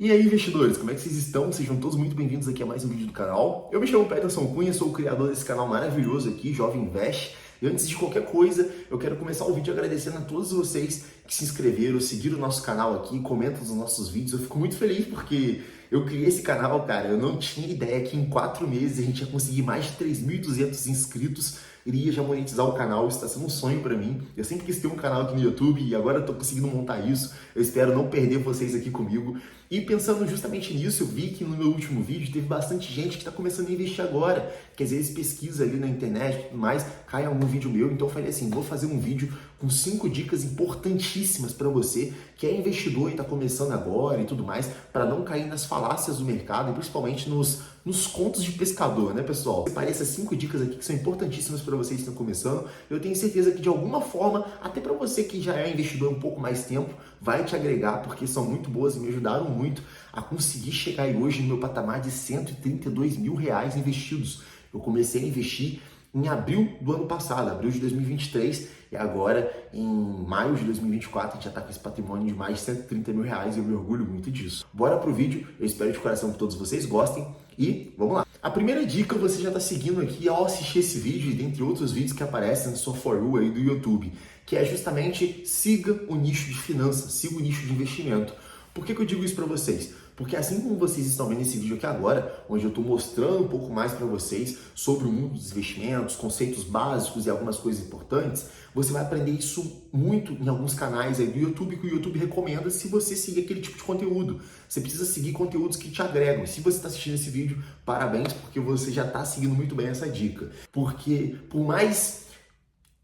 E aí, investidores, como é que vocês estão? Sejam todos muito bem-vindos aqui a mais um vídeo do canal. Eu me chamo Peterson Cunha, sou o criador desse canal maravilhoso aqui, Jovem Invest. E antes de qualquer coisa, eu quero começar o vídeo agradecendo a todos vocês que se inscreveram, seguiram o nosso canal aqui, comentam os nossos vídeos. Eu fico muito feliz porque eu criei esse canal, cara, eu não tinha ideia que em 4 meses a gente ia conseguir mais de 3.200 inscritos, iria já monetizar o canal. Isso está sendo um sonho para mim. Eu sempre quis ter um canal aqui no YouTube e agora eu tô conseguindo montar isso. Eu espero não perder vocês aqui comigo. E pensando justamente nisso, eu vi que no meu último vídeo teve bastante gente que está começando a investir agora, que às vezes pesquisa ali na internet e tudo mais, cai algum vídeo meu. Então eu falei assim, vou fazer um vídeo com 5 dicas importantíssimas para você que é investidor e está começando agora e tudo mais, para não cair nas falácias do mercado e principalmente nos contos de pescador, né, pessoal? Separei essas 5 dicas aqui que são importantíssimas para vocês que estão começando. Eu tenho certeza que de alguma forma, até para você que já é investidor há um pouco mais tempo, vai te agregar, porque são muito boas e me ajudaram muito a conseguir chegar aí hoje no meu patamar de 132 mil reais investidos. Eu comecei a investir em abril do ano passado, abril de 2023, e agora em maio de 2024 a gente já está com esse patrimônio de mais de 130 mil reais e eu me orgulho muito disso. Bora pro vídeo, eu espero de coração que todos vocês gostem e vamos lá. A primeira dica você já está seguindo aqui ao assistir esse vídeo e dentre outros vídeos que aparecem na sua For You aí do YouTube, que é justamente siga o nicho de finanças, siga o nicho de investimento. Por que eu digo isso para vocês? Porque assim como vocês estão vendo esse vídeo aqui agora, onde eu estou mostrando um pouco mais para vocês sobre o mundo dos investimentos, conceitos básicos e algumas coisas importantes, você vai aprender isso muito em alguns canais aí do YouTube que o YouTube recomenda se você seguir aquele tipo de conteúdo. Você precisa seguir conteúdos que te agregam. Se você está assistindo esse vídeo, parabéns, porque você já está seguindo muito bem essa dica. Porque por mais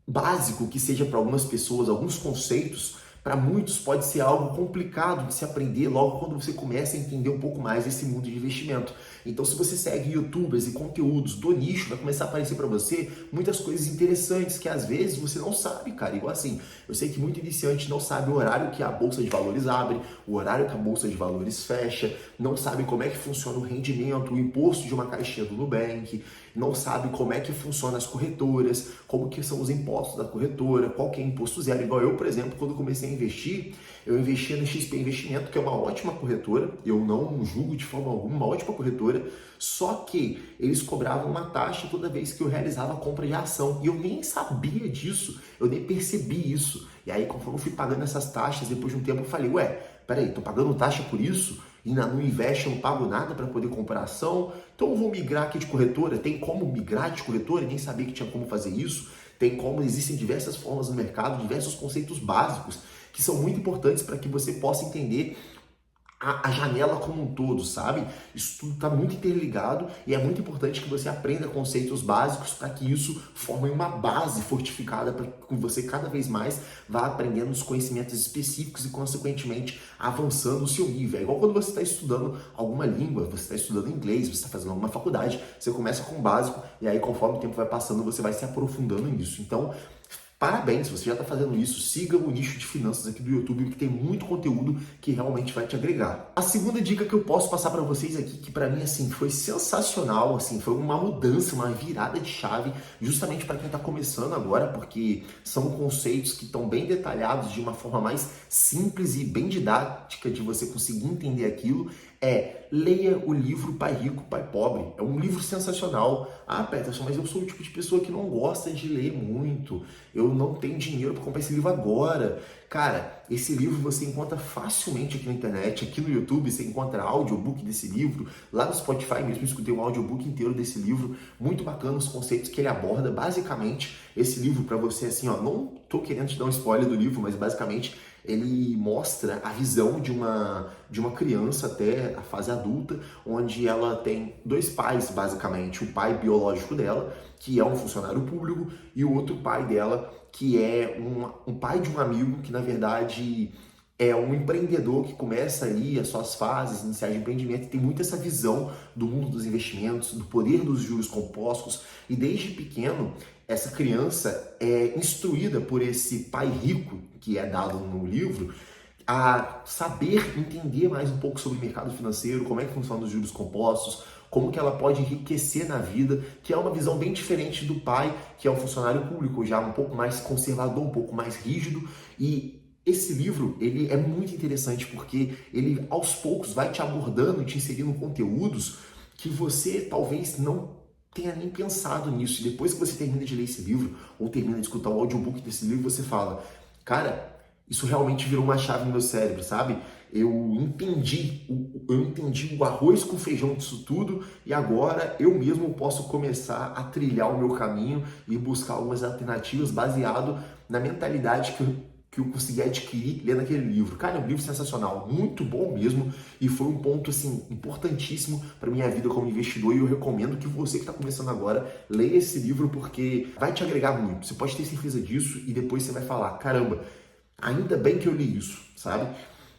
básico que seja para algumas pessoas, alguns conceitos, para muitos pode ser algo complicado de se aprender logo quando você começa a entender um pouco mais esse mundo de investimento. Então, se você segue YouTubers e conteúdos do nicho, vai começar a aparecer para você muitas coisas interessantes que às vezes você não sabe, cara. Igual assim, eu sei que muito iniciante não sabe o horário que a Bolsa de Valores abre, o horário que a Bolsa de Valores fecha, não sabe como é que funciona o rendimento, o imposto de uma caixinha do Nubank, não sabe como é que funciona as corretoras, como que são os impostos da corretora, qual que é imposto zero. Igual eu, por exemplo, quando comecei a investir, eu investia no XP Investimento, que é uma ótima corretora, eu não julgo de forma alguma, uma ótima corretora, só que eles cobravam uma taxa toda vez que eu realizava a compra de ação, e eu nem sabia disso, eu nem percebi isso. E aí, conforme eu fui pagando essas taxas, depois de um tempo eu falei, ué, peraí, tô pagando taxa por isso? E no Invest eu não pago nada para poder comprar ação, então eu vou migrar aqui de corretora. Tem como migrar de corretora? Eu nem sabia que tinha como fazer isso. Tem como, existem diversas formas no mercado, diversos conceitos básicos que são muito importantes para que você possa entender a janela como um todo, sabe? Isso tudo está muito interligado e é muito importante que você aprenda conceitos básicos para que isso forme uma base fortificada para que você cada vez mais vá aprendendo os conhecimentos específicos e, consequentemente, avançando o seu nível. É igual quando você está estudando alguma língua, você está estudando inglês, você está fazendo alguma faculdade, você começa com o básico e aí, conforme o tempo vai passando, você vai se aprofundando nisso. Então, parabéns, você já está fazendo isso, siga o nicho de finanças aqui do YouTube, que tem muito conteúdo que realmente vai te agregar. A segunda dica que eu posso passar para vocês aqui, que para mim assim foi sensacional, assim, foi uma mudança, uma virada de chave, justamente para quem está começando agora, porque são conceitos que estão bem detalhados de uma forma mais simples e bem didática de você conseguir entender aquilo. Leia o livro Pai Rico, Pai Pobre. É um livro sensacional. Ah, Peterson, mas eu sou o tipo de pessoa que não gosta de ler muito. Eu não tenho dinheiro para comprar esse livro agora. Cara, esse livro você encontra facilmente aqui na internet, aqui no YouTube você encontra audiobook desse livro, lá no Spotify mesmo eu escutei um audiobook inteiro desse livro, muito bacana os conceitos que ele aborda. Basicamente, esse livro para você assim, ó, não tô querendo te dar um spoiler do livro, mas basicamente ele mostra a visão de uma criança até a fase adulta, onde ela tem 2 pais, basicamente. O pai biológico dela, que é um funcionário público, e o outro pai dela, que é um pai de um amigo, que na verdade é um empreendedor que começa ali as suas fases iniciais de empreendimento e tem muito essa visão do mundo dos investimentos, do poder dos juros compostos. E desde pequeno, essa criança é instruída por esse pai rico, que é dado no livro, a saber entender mais um pouco sobre o mercado financeiro, como é que funcionam os juros compostos, como que ela pode enriquecer na vida, que é uma visão bem diferente do pai, que é um funcionário público, já um pouco mais conservador, um pouco mais rígido, e esse livro, ele é muito interessante porque ele, aos poucos, vai te abordando e te inserindo conteúdos que você talvez não tenha nem pensado nisso. E depois que você termina de ler esse livro, ou termina de escutar o audiobook desse livro, você fala, cara, isso realmente virou uma chave no meu cérebro, sabe? Eu entendi o arroz com feijão disso tudo e agora eu mesmo posso começar a trilhar o meu caminho e buscar algumas alternativas baseado na mentalidade que eu consegui adquirir lendo aquele livro. Cara, é um livro sensacional, muito bom mesmo e foi um ponto, assim, importantíssimo para minha vida como investidor e eu recomendo que você que está começando agora leia esse livro porque vai te agregar muito. Você pode ter certeza disso e depois você vai falar, caramba, ainda bem que eu li isso, sabe?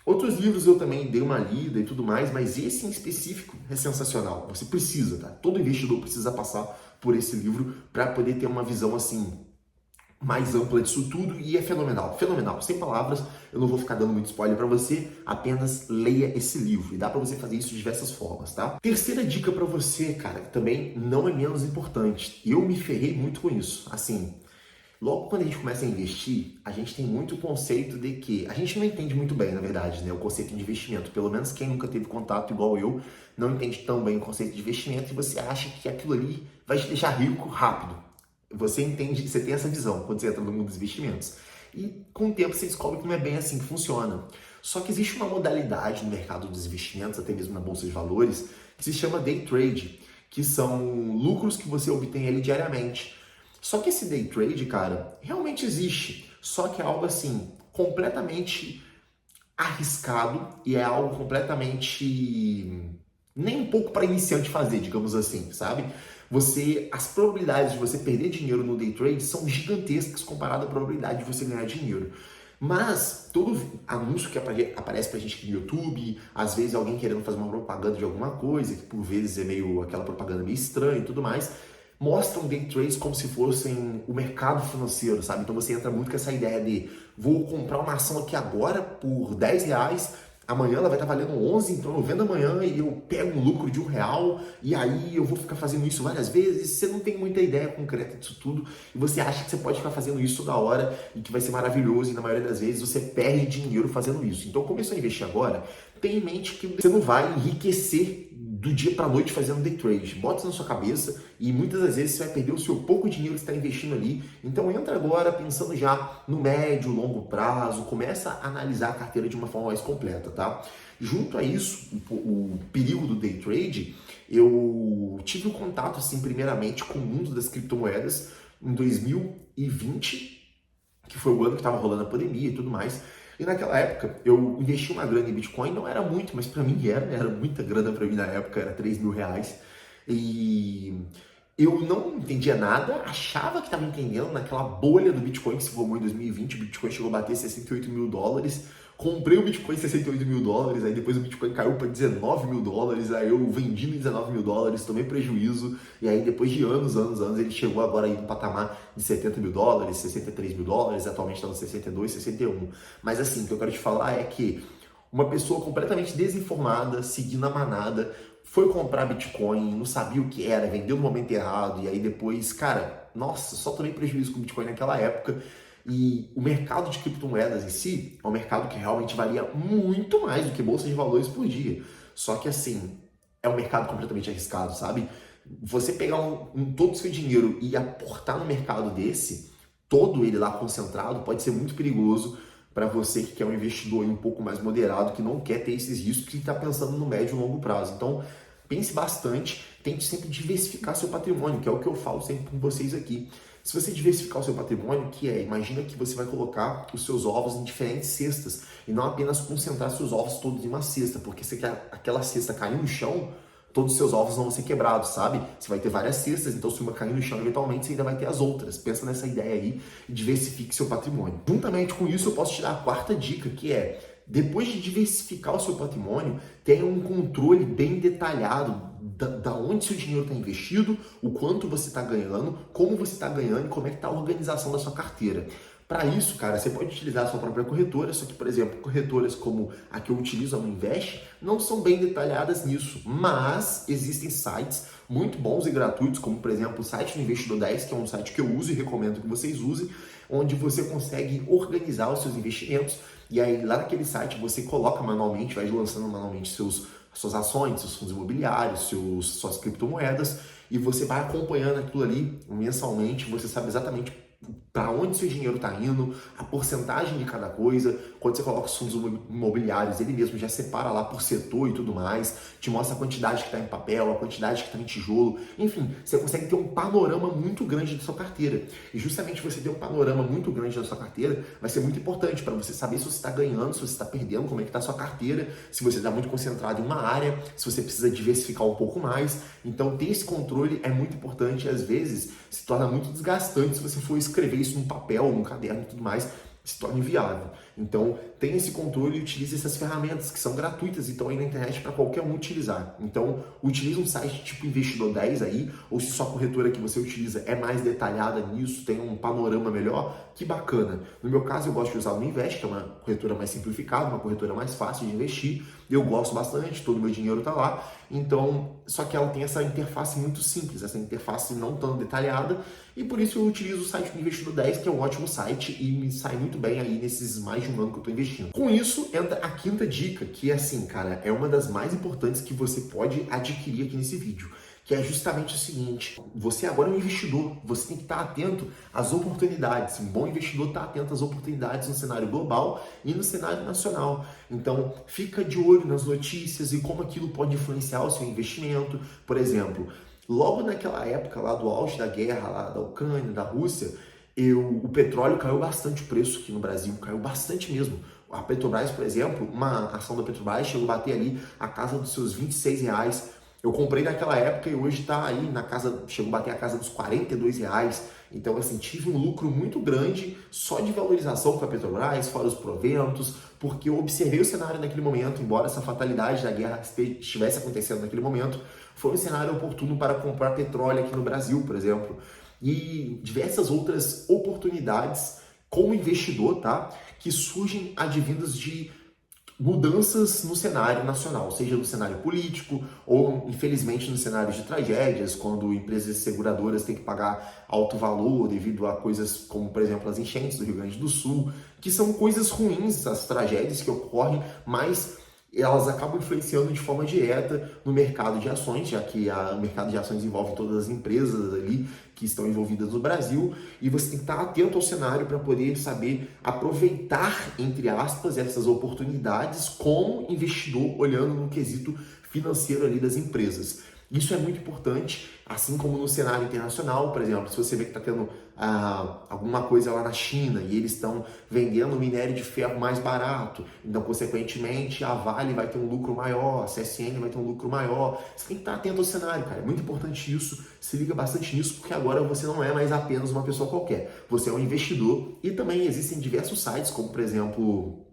Outros livros eu também dei uma lida e tudo mais, mas esse em específico é sensacional. Você precisa, tá? Todo investidor precisa passar por esse livro para poder ter uma visão assim mais ampla disso tudo e é fenomenal, fenomenal. Sem palavras, eu não vou ficar dando muito spoiler para você, apenas leia esse livro e dá para você fazer isso de diversas formas, tá? Terceira dica para você, cara, que também não é menos importante. Eu me ferrei muito com isso. Assim, logo quando a gente começa a investir, a gente tem muito conceito de que a gente não entende muito bem, na verdade, né, o conceito de investimento. Pelo menos quem nunca teve contato igual eu, não entende tão bem o conceito de investimento e você acha que aquilo ali vai te deixar rico rápido. Você entende, você tem essa visão quando você entra no mundo dos investimentos. E com o tempo você descobre que não é bem assim que funciona. Só que existe uma modalidade no mercado dos investimentos, até mesmo na bolsa de valores, que se chama day trade, que são lucros que você obtém ali diariamente. Só que esse day trade, cara, realmente existe. Só que é algo assim, completamente arriscado e é algo completamente nem um pouco para iniciante fazer, digamos assim, sabe? As probabilidades de você perder dinheiro no day trade são gigantescas comparado à probabilidade de você ganhar dinheiro. Mas todo anúncio que aparece pra gente aqui no YouTube, às vezes alguém querendo fazer uma propaganda de alguma coisa, que por vezes é meio aquela propaganda meio estranha e tudo mais, mostram day trades como se fossem o mercado financeiro, sabe? Então você entra muito com essa ideia de vou comprar uma ação aqui agora por R$ 10, amanhã ela vai estar valendo 11, então eu vendo amanhã e eu pego um lucro de R$ 1 e aí eu vou ficar fazendo isso várias vezes. Você não tem muita ideia concreta disso tudo e você acha que você pode ficar fazendo isso toda hora e que vai ser maravilhoso e na maioria das vezes você perde dinheiro fazendo isso. Então começou a investir agora, tenha em mente que você não vai enriquecer do dia para a noite fazendo day trade. Bota isso na sua cabeça e muitas das vezes você vai perder o seu pouco dinheiro que você está investindo ali. Então entra agora pensando já no médio, longo prazo, começa a analisar a carteira de uma forma mais completa, tá? Junto a isso, o perigo do day trade, eu tive um contato, assim, primeiramente com o mundo das criptomoedas em 2020, que foi o ano que estava rolando a pandemia e tudo mais. E naquela época, eu investi uma grana em Bitcoin, não era muito, mas para mim era muita grana para mim na época, era R$ 3.000. E eu não entendia nada, achava que estava entendendo naquela bolha do Bitcoin que se formou em 2020, o Bitcoin chegou a bater US$ 68.000, comprei o Bitcoin em US$ 68.000, aí depois o Bitcoin caiu para US$ 19.000, aí eu vendi no US$ 19.000, tomei prejuízo, e aí depois de anos, ele chegou agora aí no patamar de US$ 70.000, US$ 63.000, atualmente está no 62, 61. Mas assim, o que eu quero te falar é que uma pessoa completamente desinformada, seguindo a manada, foi comprar Bitcoin, não sabia o que era, vendeu no momento errado, e aí depois, cara, nossa, só tomei prejuízo com o Bitcoin naquela época. E o mercado de criptomoedas em si é um mercado que realmente varia muito mais do que bolsa de valores por dia. Só que assim, é um mercado completamente arriscado, sabe? Você pegar todo o seu dinheiro e aportar no mercado desse, todo ele lá concentrado, pode ser muito perigoso para você que quer um investidor um pouco mais moderado, que não quer ter esses riscos, que está pensando no médio e longo prazo. Então, pense bastante, tente sempre diversificar seu patrimônio, que é o que eu falo sempre com vocês aqui. Se você diversificar o seu patrimônio, imagina que você vai colocar os seus ovos em diferentes cestas e não apenas concentrar seus ovos todos em uma cesta, porque se aquela cesta cair no chão, todos os seus ovos vão ser quebrados, sabe? Você vai ter várias cestas, então se uma cair no chão, eventualmente você ainda vai ter as outras. Pensa nessa ideia aí e diversifique seu patrimônio. Juntamente com isso, eu posso te dar a quarta dica, que é, depois de diversificar o seu patrimônio, tenha um controle bem detalhado da onde seu dinheiro está investido, o quanto você está ganhando, como você está ganhando e como é que está a organização da sua carteira. Para isso, cara, você pode utilizar a sua própria corretora, só que, por exemplo, corretoras como a que eu utilizo, a Moinvest, não são bem detalhadas nisso, mas existem sites muito bons e gratuitos, como, por exemplo, o site do Investidor 10, que é um site que eu uso e recomendo que vocês usem, onde você consegue organizar os seus investimentos, e aí lá naquele site você coloca manualmente, vai lançando manualmente suas ações, seus fundos imobiliários, suas criptomoedas, e você vai acompanhando aquilo ali mensalmente, você sabe exatamente para onde seu dinheiro está indo, a porcentagem de cada coisa. Quando você coloca os fundos imobiliários, ele mesmo já separa lá por setor e tudo mais, te mostra a quantidade que está em papel, a quantidade que está em tijolo, enfim, você consegue ter um panorama muito grande da sua carteira. E justamente você ter um panorama muito grande da sua carteira vai ser muito importante para você saber se você está ganhando, se você está perdendo, como é que está a sua carteira, se você está muito concentrado em uma área, se você precisa diversificar um pouco mais. Então ter esse controle é muito importante e às vezes se torna muito desgastante se você for escrever isso num papel, num caderno e tudo mais, se torna inviável. Então, tenha esse controle e utilize essas ferramentas que são gratuitas e estão aí na internet para qualquer um utilizar. Então, utilize um site tipo Investidor 10 aí, ou se sua corretora que você utiliza é mais detalhada nisso, tem um panorama melhor, que bacana. No meu caso, eu gosto de usar o Moinvest, que é uma corretora mais simplificada, uma corretora mais fácil de investir. Eu gosto bastante, todo o meu dinheiro está lá. Então, só que ela tem essa interface muito simples, essa interface não tão detalhada, e por isso eu utilizo o site do Investidor 10, que é um ótimo site e me sai muito bem aí nesses mais de um ano que eu estou investindo. Com isso, entra a quinta dica, que é assim, cara, é uma das mais importantes que você pode adquirir aqui nesse vídeo, que é justamente o seguinte: você agora é um investidor, você tem que estar atento às oportunidades. Um bom investidor está atento às oportunidades no cenário global e no cenário nacional. Então, fica de olho nas notícias e como aquilo pode influenciar o seu investimento. Por exemplo, logo naquela época lá do auge da guerra lá da Ucrânia, da Rússia, o petróleo caiu bastante o preço aqui no Brasil, caiu bastante mesmo. A Petrobras, por exemplo, uma ação da Petrobras chegou a bater ali a casa dos seus R$ 26. Eu comprei naquela época e hoje está aí na casa, chegou a bater a casa dos R$ 42. Então, assim, tive um lucro muito grande só de valorização com a Petrobras, fora os proventos, porque eu observei o cenário naquele momento, embora essa fatalidade da guerra estivesse acontecendo naquele momento, foi um cenário oportuno para comprar petróleo aqui no Brasil, por exemplo. E diversas outras oportunidades como investidor, tá? Que surgem advindas de mudanças no cenário nacional, seja no cenário político ou, infelizmente, no cenário de tragédias, quando empresas seguradoras têm que pagar alto valor devido a coisas como, por exemplo, as enchentes do Rio Grande do Sul, que são coisas ruins, as tragédias que ocorrem, mas elas acabam influenciando de forma direta no mercado de ações, já que o mercado de ações envolve todas as empresas ali que estão envolvidas no Brasil, e você tem que estar atento ao cenário para poder saber aproveitar, entre aspas, essas oportunidades como investidor, olhando no quesito financeiro ali das empresas. Isso é muito importante, assim como no cenário internacional, por exemplo, se você vê que está tendo alguma coisa lá na China e eles estão vendendo minério de ferro mais barato, então, consequentemente, a Vale vai ter um lucro maior, a CSN vai ter um lucro maior. Você tem que estar atento ao cenário, cara. É muito importante isso, se liga bastante nisso, porque agora você não é mais apenas uma pessoa qualquer. Você é um investidor e também existem diversos sites, como, por exemplo,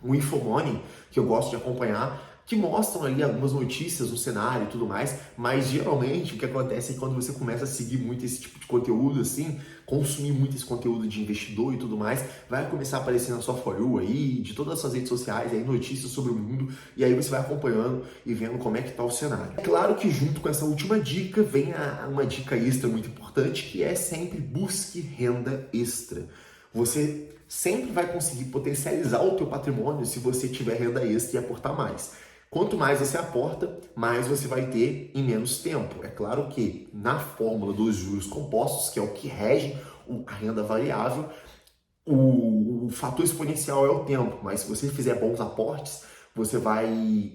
o Infomoney, que eu gosto de acompanhar, que mostram ali algumas notícias no cenário e tudo mais, mas geralmente o que acontece é que quando você começa a seguir muito esse tipo de conteúdo, assim, consumir muito esse conteúdo de investidor e tudo mais, vai começar a aparecer na sua For You aí, de todas as suas redes sociais, aí notícias sobre o mundo, e aí você vai acompanhando e vendo como é que tá o cenário. É claro que junto com essa última dica vem uma dica extra muito importante, que é sempre busque renda extra. Você sempre vai conseguir potencializar o teu patrimônio se você tiver renda extra e aportar mais. Quanto mais você aporta, mais você vai ter em menos tempo. É claro que na fórmula dos juros compostos, que é o que rege a renda variável, o fator exponencial é o tempo, mas se você fizer bons aportes, você vai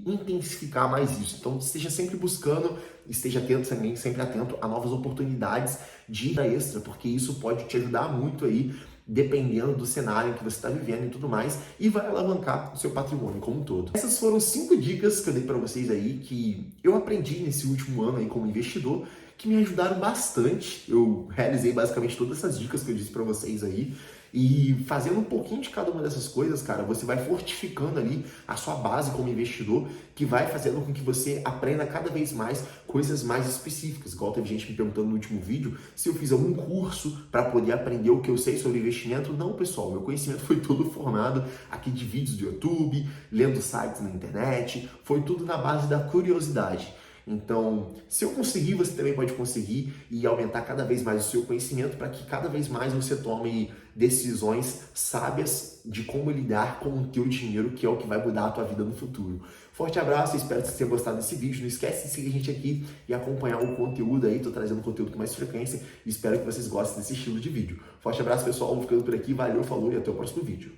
intensificar mais isso. Então esteja sempre buscando, esteja atento também, sempre atento a novas oportunidades de renda extra, porque isso pode te ajudar muito aí, dependendo do cenário em que você está vivendo e tudo mais, e vai alavancar o seu patrimônio como um todo. Essas foram 5 dicas que eu dei para vocês aí, que eu aprendi nesse último ano aí como investidor, que me ajudaram bastante. Eu realizei basicamente todas essas dicas que eu disse para vocês aí, E fazendo um pouquinho de cada uma dessas coisas, cara, você vai fortificando ali a sua base como investidor, que vai fazendo com que você aprenda cada vez mais coisas mais específicas. Igual teve gente me perguntando no último vídeo se eu fiz algum curso para poder aprender o que eu sei sobre investimento. Não, pessoal, meu conhecimento foi todo formado aqui de vídeos do YouTube, lendo sites na internet, foi tudo na base da curiosidade. Então, se eu conseguir, você também pode conseguir e aumentar cada vez mais o seu conhecimento para que cada vez mais você tome decisões sábias de como lidar com o teu dinheiro, que é o que vai mudar a tua vida no futuro. Forte abraço, espero que você tenha gostado desse vídeo. Não esquece de seguir a gente aqui e acompanhar o conteúdo aí. Tô trazendo conteúdo com mais frequência e espero que vocês gostem desse estilo de vídeo. Forte abraço, pessoal. Vou ficando por aqui. Valeu, falou e até o próximo vídeo.